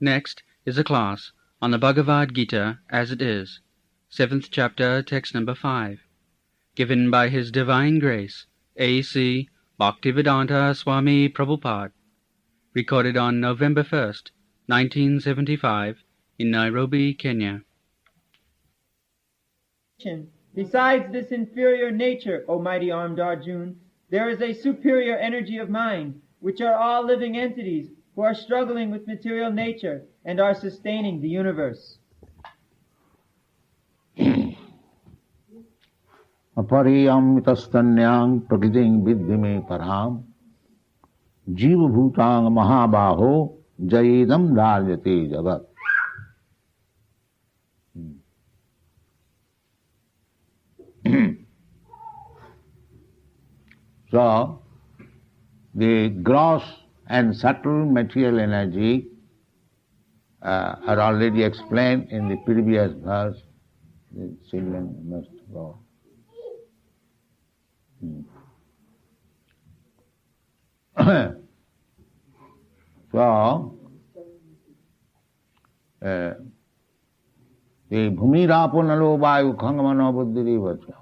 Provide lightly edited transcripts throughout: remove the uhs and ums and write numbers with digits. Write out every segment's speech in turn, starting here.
Next is a class on the Bhagavad Gita as it is, 7th chapter, text number 5, given by His Divine Grace, A.C. Bhaktivedanta Swami Prabhupada, recorded on November 1st, 1975, in Nairobi, Kenya. Besides this inferior nature, O mighty armed Arjun, there is a superior energy of mind, which are all living entities who are struggling with material nature and are sustaining the universe. Apariyam mitastanyang prakriting vidhime param jiva bhutang mahabaho jayedam dharyate jagat. So, the gross and subtle material energy are already explained in the previous verse. The children must go. So, the bhumi rapo nalo vayu khangamano buddhiri vacha.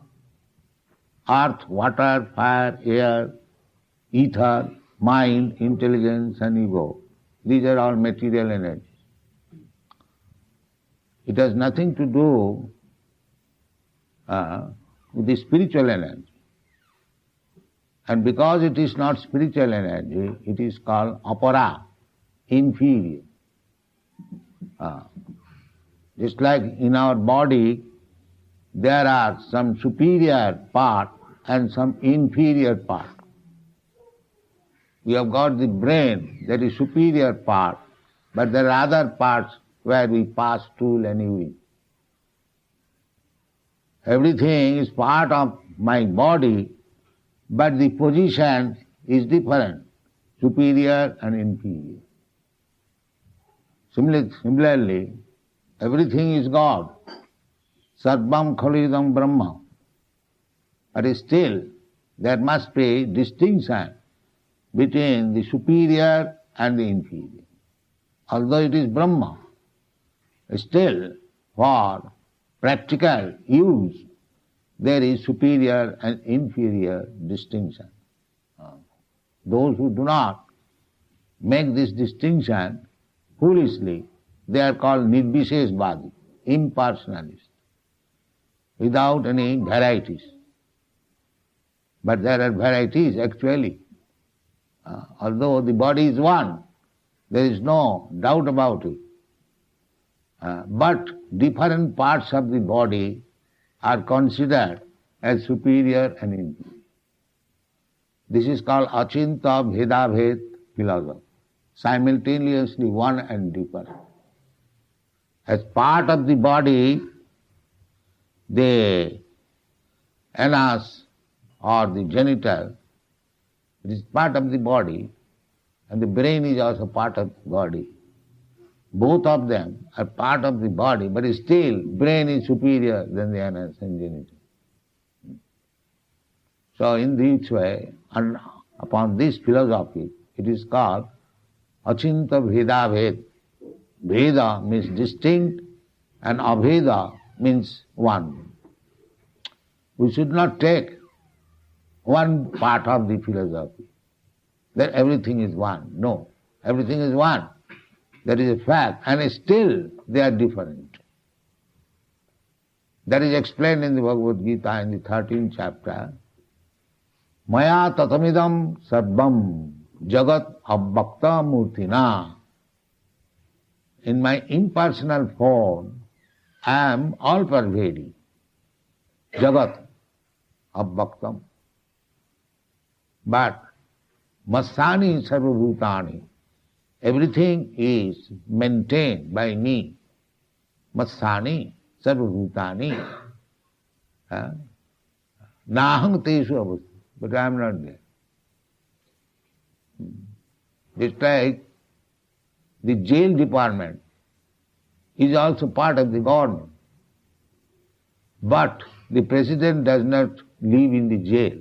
Earth, water, fire, air, ether, mind, intelligence and ego. These are all material energies. It has nothing to do with the spiritual energy. And because it is not spiritual energy, it is called apara, inferior. Just like in our body, there are some superior part and some inferior part. We have got the brain, that is superior part, but there are other parts where we pass tool anyway. Everything is part of my body, but the position is different, superior and inferior. Similarly, everything is God. Sarvam khalidam Brahma. But still, there must be distinction between the superior and the inferior. Although it is Brahma, still for practical use there is superior and inferior distinction. Those who do not make this distinction foolishly, they are called nirvisheshvadi, impersonalists, without any varieties. But there are varieties actually. Although the body is one, there is no doubt about it. But different parts of the body are considered as superior and inferior. This is called achinta bhedabhed philosophy, simultaneously one and different. As part of the body, the anus or the genital, it is part of the body, and the brain is also part of the body. Both of them are part of the body, but still brain is superior than the anus and genital. So in this way, and upon this philosophy, it is called achinta bheda bhed. Bheda means distinct and abheda means one. We should not take one part of the philosophy, that everything is one. No, everything is one. That is a fact, and still they are different. That is explained in the Bhagavad Gita in the 13th chapter. Maya tatamidam sarvam jagat abbhakta murtina. In my impersonal form, I am all pervading. Jagat abbhaktam. But masani sarvabhutani. Everything is maintained by me. Matsani, sarvabhutani. Nahang tesu avastha. But I am not there. Just like the jail department is also part of the government. But the president does not live in the jail.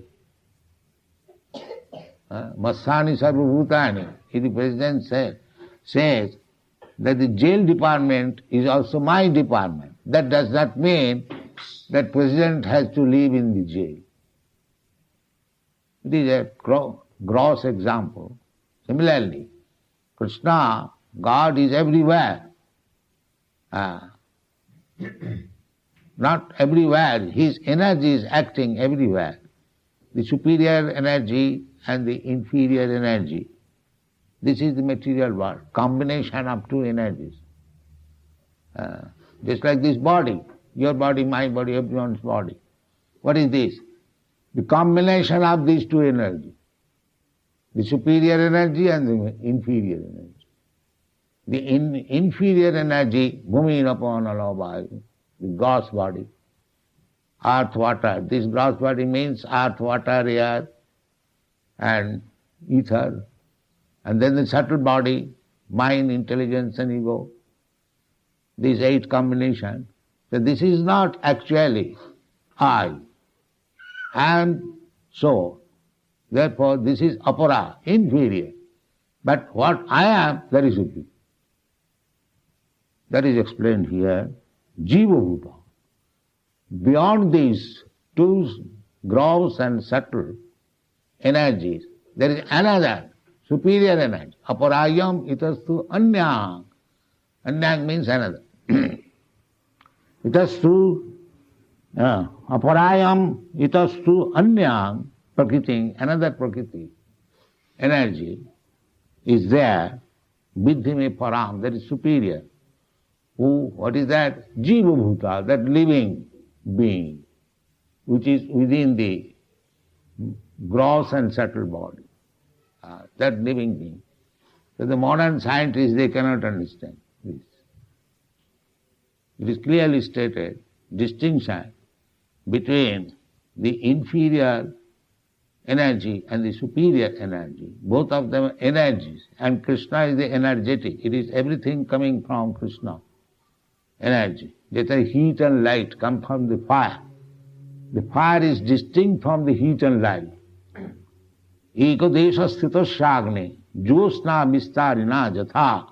Masani sarvabhutani. If the president says, that the jail department is also my department. That does not mean that president has to live in the jail. It is a gross example. Similarly, Krishna, God is everywhere. Not everywhere. His energy is acting everywhere. The superior energy and the inferior energy. This is the material world, combination of two energies. Just like this body, your body, my body, everyone's body. What is this? The combination of these two energies. The superior energy and the inferior energy. The inferior energy, Bhumi Napanalabhayu, the gross body, earth, water. This gross body means earth, water, air, and ether. And then the subtle body, mind, intelligence, and ego. These 8 combinations. So this is not actually I. And so, therefore, this is apara, inferior. But what I am, that is superior. That is explained here. Jiva Bhuta. Beyond these 2 gross and subtle energies, there is another superior energy. Aparayam itastu anyang. Anyang means another. Itastu aparayam itastu anyang prakriti, another prakriti energy is there. Vidhime param, that is superior. Who? What is that? Jiva Bhuta, that living being, which is within the gross and subtle body. That living being. So the modern scientists, they cannot understand this. It is clearly stated, distinction between the inferior energy and the superior energy. Both of them are energies. And Krishna is the energetic. It is everything coming from Krishna. Energy. Just like heat and light come from the fire. The fire is distinct from the heat and light. Ekodesha sthito shagne josna vistarina jatha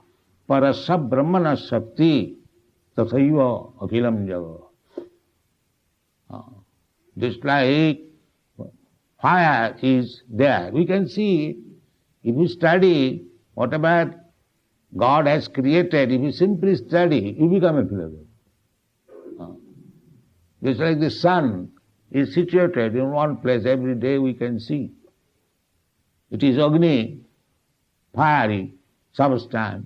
parasya brahmana shakti tathaiva akhilam jaga. Just like fire is there. We can see, if you study whatever God has created, if you simply study, you become a philosopher. Just like the sun is situated in one place, every day we can see. It is Agni, fiery substance.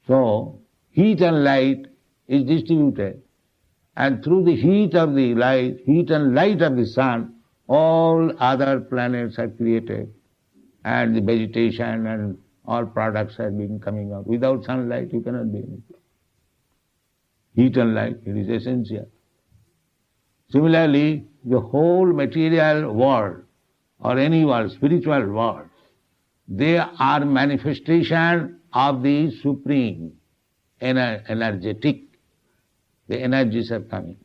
So, heat and light is distributed. And through the heat of the light, heat and light of the sun, all other planets are created. And the vegetation and all products have been coming out. Without sunlight, you cannot be anything. Heat and light, it is essential. Similarly, the whole material world, or any world, spiritual world, they are manifestation of the supreme energetic. The energies are coming.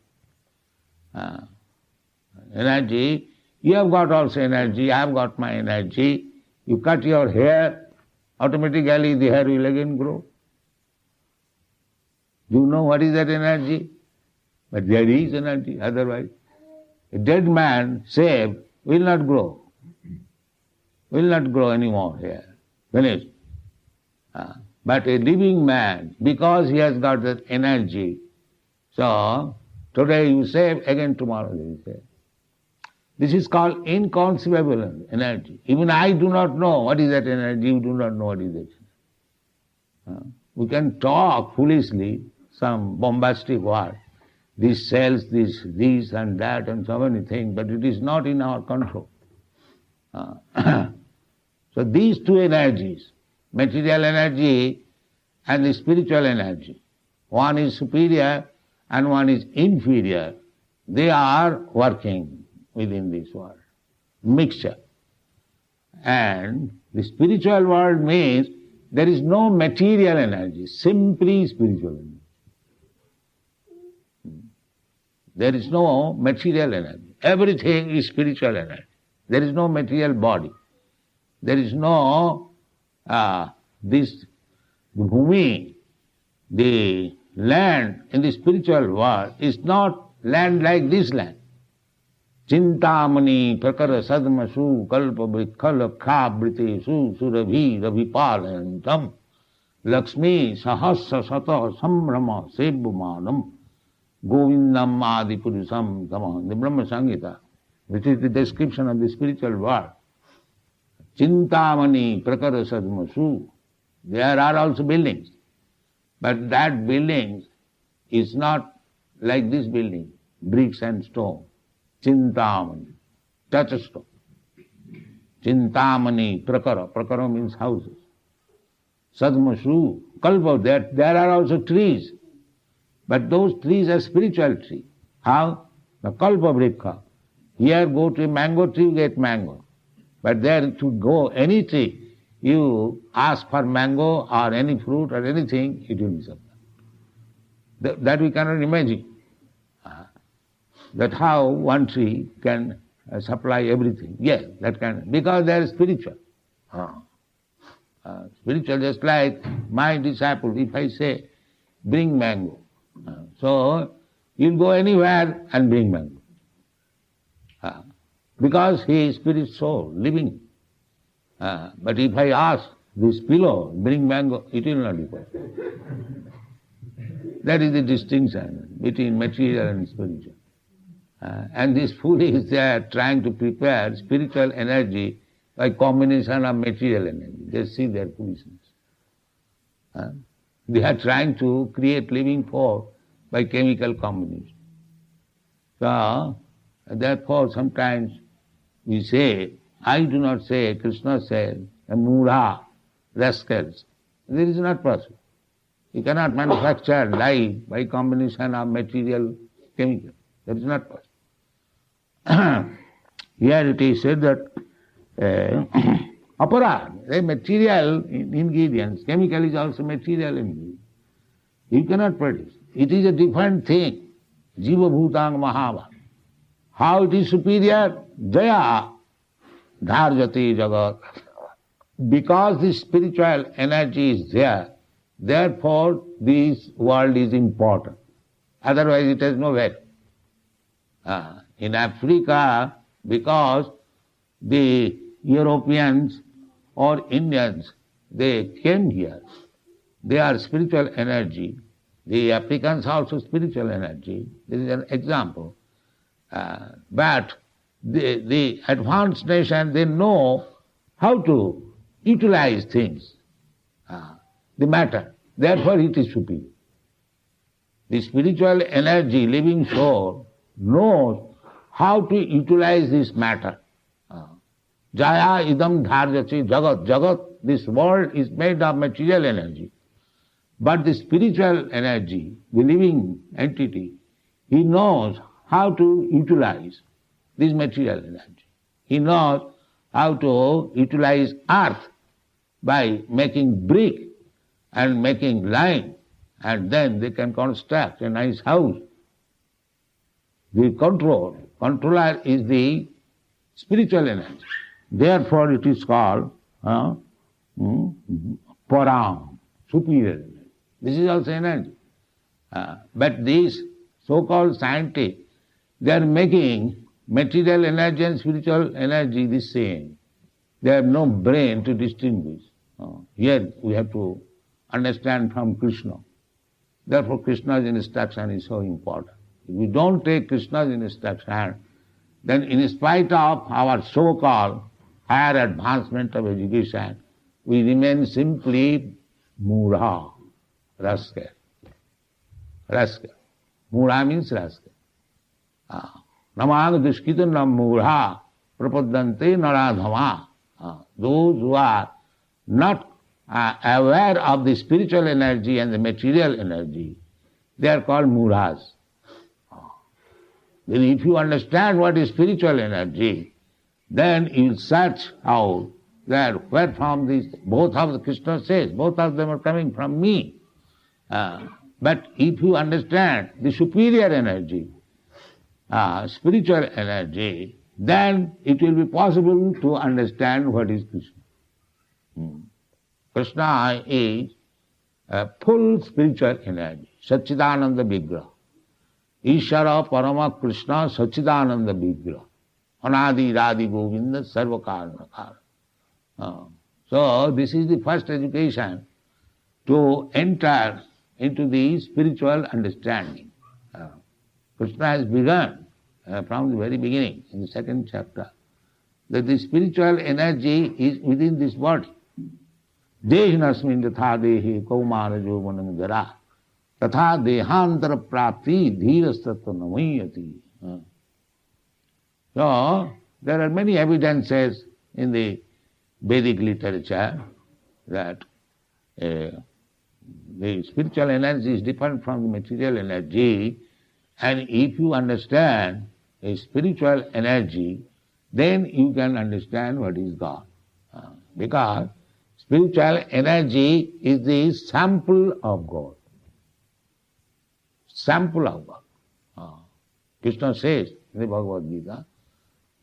Energy, you have got also energy, I have got my energy. You cut your hair, automatically the hair will again grow. Do you know what is that energy? But there is energy, otherwise a dead man saved will not grow. Will not grow anymore here. Finished. But a living man, because he has got that energy, so today you save, again tomorrow you save. This is called inconceivable energy. Even I do not know what is that energy, you do not know what is that. We can talk foolishly, some bombastic word. This sells this and that and so many things, but it is not in our control. So these 2 energies, material energy and the spiritual energy, one is superior and one is inferior, they are working within this world. Mixture. And the spiritual world means there is no material energy, simply spiritual energy. There is no material energy. Everything is spiritual energy. There is no material body. There is no this bhumi the land in the spiritual world is not land like this land. Chintamani prakara sadma su kalpa vrikhala khabriti su surabhi ravipalantam Lakshmi sahasra sata samrama sebhumanam govindam adi purusam tamam. The Brahma Samhita, which is the description of the spiritual world. Chintamani prakara sadma su. There are also buildings. But that building is not like this building, bricks and stone. Chintamani, touchstone. Chintamani prakara. Prakara means houses. Sadmasu, kalpa, there are also trees. But those trees are spiritual trees. How? The kalpa vrikha. Here go to a mango tree, you get mango. But there to go any tree, you ask for mango or any fruit or anything, it will be supplied. That we cannot imagine. That how one tree can supply everything. Yes, that can, because they are spiritual. Spiritual, just like my disciple, if I say, bring mango. So, he'll go anywhere and bring mango. Because he is spirit soul, living. But if I ask this pillow, bring mango, it will not be possible. That is the distinction between material and spiritual. And this fool is there trying to prepare spiritual energy by combination of material energy. They see their foolishness. They are trying to create living force by chemical combination. So, therefore sometimes we say, I do not say, Krishna said, mudha, rascals. This is not possible. You cannot manufacture life by combination of material, chemical. That is not possible. Here it is said that apara, the material ingredients, chemical is also material ingredient. You cannot produce. It is a different thing. Jiva bhutang mahava. How it is superior? Jaya dharjati jagat. Because the spiritual energy is there, therefore this world is important. Otherwise it has no value. In Africa, because the Europeans or Indians, they came here. They are spiritual energy. The Africans also spiritual energy. This is an example. But the advanced nation, they know how to utilize things, the matter. Therefore it is superior. The spiritual energy, living soul, knows how to utilize this matter. Jaya idam dharjati jagat. Jagat, this world is made of material energy. But the spiritual energy, the living entity, he knows how to utilize this material energy. He knows how to utilize earth by making brick and making lime, and then they can construct a nice house. The controller is the spiritual energy. Therefore it is called param, superior energy. This is also energy. But these so-called scientists, they are making material energy and spiritual energy the same. They have no brain to distinguish. Here we have to understand from Krishna. Therefore Krishna's instruction is so important. If we don't take Krishna's instruction, then in spite of our so-called higher advancement of education, we remain simply mudha, rascal. Rascal. Mudha means rascal. Namang dushkitam nam mudha prapadante naradhama. Those who are not aware of the spiritual energy and the material energy, they are called mudhas. Then if you understand what is spiritual energy, then you will search out that where from these, both of the Krishna says, both of them are coming from me. But if you understand the superior energy, spiritual energy, then it will be possible to understand what is Krishna. Krishna is full spiritual energy, Satchidananda Vigraha. Ishara Parama Krishna Satchidananda Vigraha. Anadi Radhi Govinda Sarva Karana Karana. So this is the first education to enter into the spiritual understanding. Krishna has begun from the very beginning, in the second chapter, that the spiritual energy is within this body. Dehinasmin tatha dehi kaumara jovanam jara tatha dehantara prapti dhirastatta namayati. So, there are many evidences in the Vedic literature that the spiritual energy is different from the material energy, and if you understand a spiritual energy, then you can understand what is God. Because spiritual energy is the sample of God. Sample of God. Krishna says in the Bhagavad Gita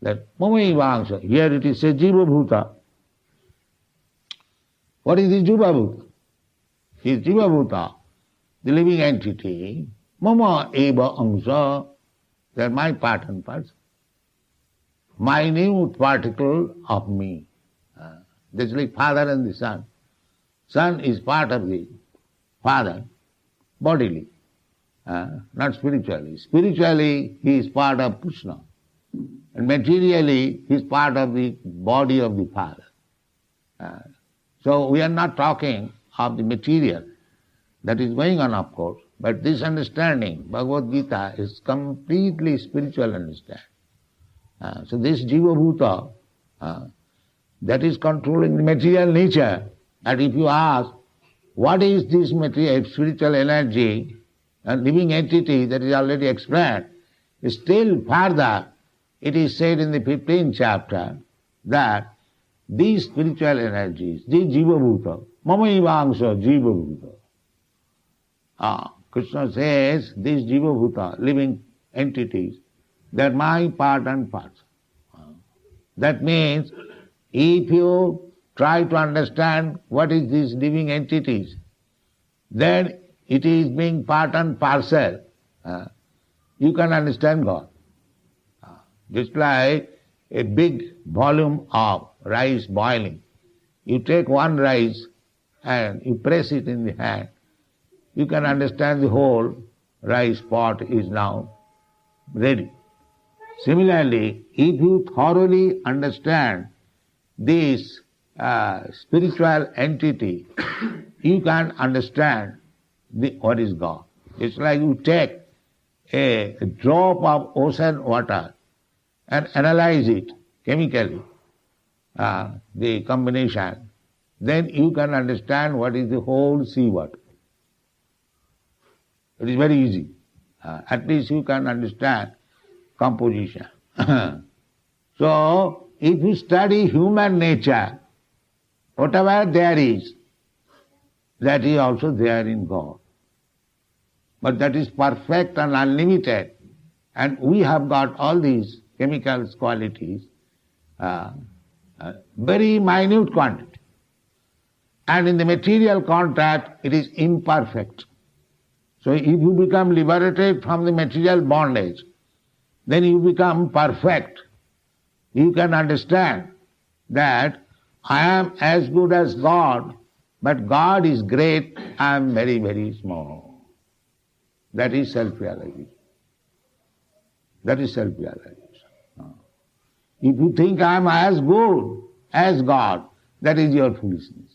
that Mamaivangsha, here it is said Jiva Bhuta. What is the Jiva Bhuta? Is Jiva Bhuta, the living entity, Mama Eva Angsha, they are my part and parcel. Minute particle of me. That's like father and the son. Son is part of the father, bodily, not spiritually. Spiritually, he is part of Krishna. And materially, he is part of the body of the father. So we are not talking of the material. That is going on, of course. But this understanding, Bhagavad Gita, is completely spiritual understanding. So this Jiva Bhuta, that is controlling the material nature. And if you ask, what is this material, spiritual energy, a living entity that is already explained, still further, it is said in the 15th chapter that these spiritual energies, the Jiva Bhuta, Mamaivangsha Jiva Bhuta. Krishna says, these Jiva Bhuta, living entities, they are my part and parcel. That means, if you try to understand what is these living entities, then it is being part and parcel. You can understand God. Just like a big volume of rice boiling. You take one rice and you press it in the hand. You can understand the whole rice pot is now ready. Similarly, if you thoroughly understand this spiritual entity, you can understand what is God. It's like you take a drop of ocean water and analyze it chemically, the combination, then you can understand what is the whole sea water. It is very easy. At least you can understand composition. So, if you study human nature, whatever there is, that is also there in God. But that is perfect and unlimited. And we have got all these chemical qualities, very minute quantity. And in the material contact, it is imperfect. So if you become liberated from the material bondage, then you become perfect. You can understand that I am as good as God, but God is great, I am very, very small. That is self-realization. That is self-realization. If you think I am as good as God, that is your foolishness.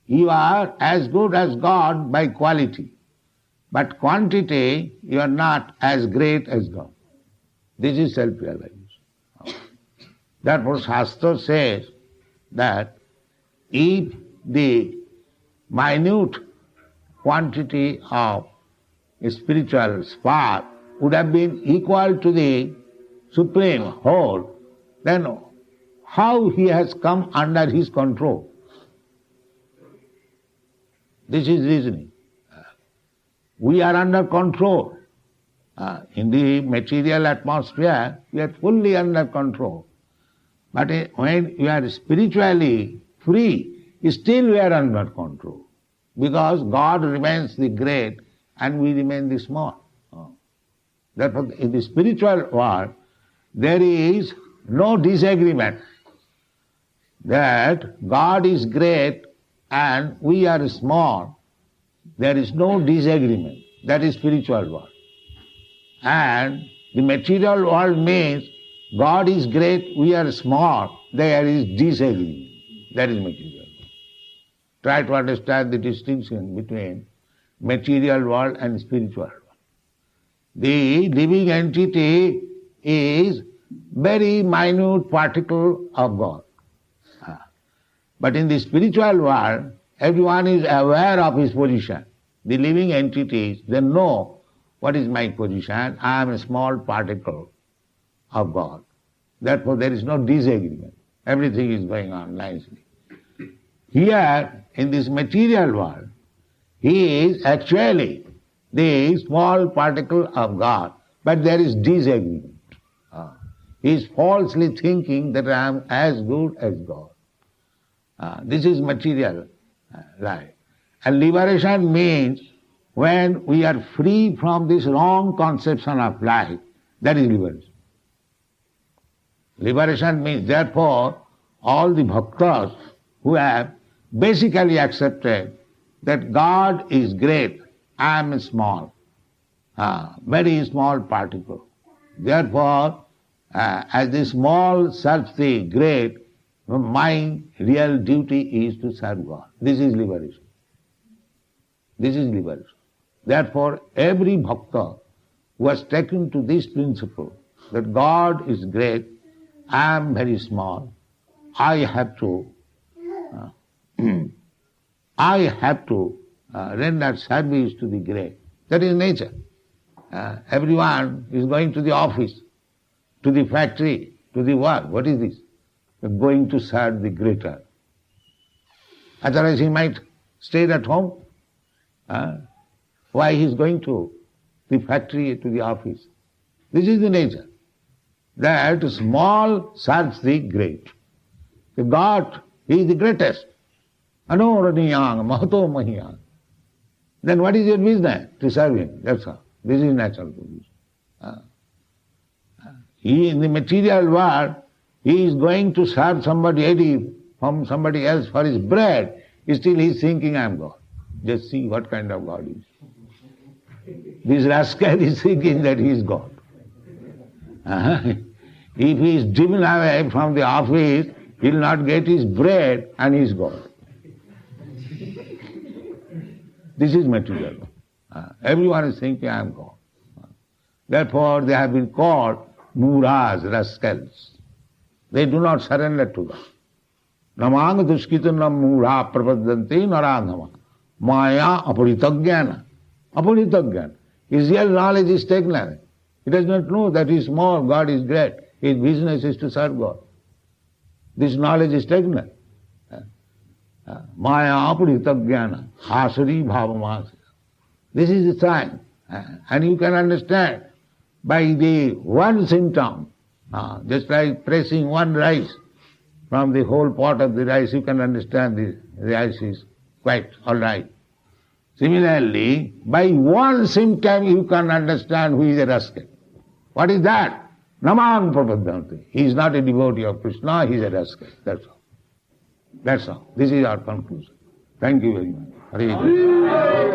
You are as good as God by quality, but quantity you are not as great as God. This is self-realization. Therefore Shastra says that if the minute quantity of a spiritual spark would have been equal to the supreme whole, then how he has come under his control? This is reasoning. We are under control. In the material atmosphere, we are fully under control. But when we are spiritually free, still we are under control. because God remains the great and we remain the small. Therefore, in the spiritual world, there is no disagreement that God is great and we are small. There is no disagreement. That is spiritual world. And the material world means God is great, we are small. There is disagreement. That is material world. Try to understand the distinction between material world and spiritual world. The living entity is very minute particle of God. But in the spiritual world, everyone is aware of his position. The living entities, they know what is my position. I am a small particle of God. Therefore, there is no disagreement. Everything is going on nicely. Here, in this material world, he is actually the small particle of God, but there is disagreement. He is falsely thinking that I am as good as God. This is material life. And liberation means when we are free from this wrong conception of life, that is liberation. Liberation means, therefore, all the bhaktas who have basically accepted that God is great, I am small, very small particle. Therefore, as the small serves the great, my real duty is to serve God. This is liberation. This is liberation. Therefore, every bhakta who has taken to this principle that God is great, I am very small, I have to render service to the great. That is nature. Everyone is going to the office, to the factory, to the work. What is this? Going to serve the greater. Otherwise he might stay at home. Why he is going to the factory, to the office? This is the nature. That small serves the great. The God, he is the greatest. Anoraniyang, mahato mahiyang. Then what is your business? To serve him. That's all. This is natural position. He in the material world, he is going to serve somebody from somebody else for his bread. Still he is thinking, I am God. Just see what kind of God he is. This rascal is thinking that he is God. If he is driven away from the office, he will not get his bread and he is God. This is material. Everyone is thinking, I am God. Therefore, they have been called muras, rascals. They do not surrender to God. Namang dushkitanam mura prapadanti narandhama. Maya aparitagyana. Aparitagyana. His real knowledge is taken away. He does not know that he is small, God is great. His business is to serve God. This knowledge is taken away. Maya aparitagyana. Asari bhavamasa. This is the sign. And you can understand by the one symptom, just like pressing one rice from the whole pot of the rice, you can understand the rice is quite all right. Similarly, by one symptom you can understand who is a rascal. What is that? Naman prapadanti. He is not a devotee of Krishna, he is a rascal. That's all. That's all. This is our conclusion. Thank you very much. Hare Krishna.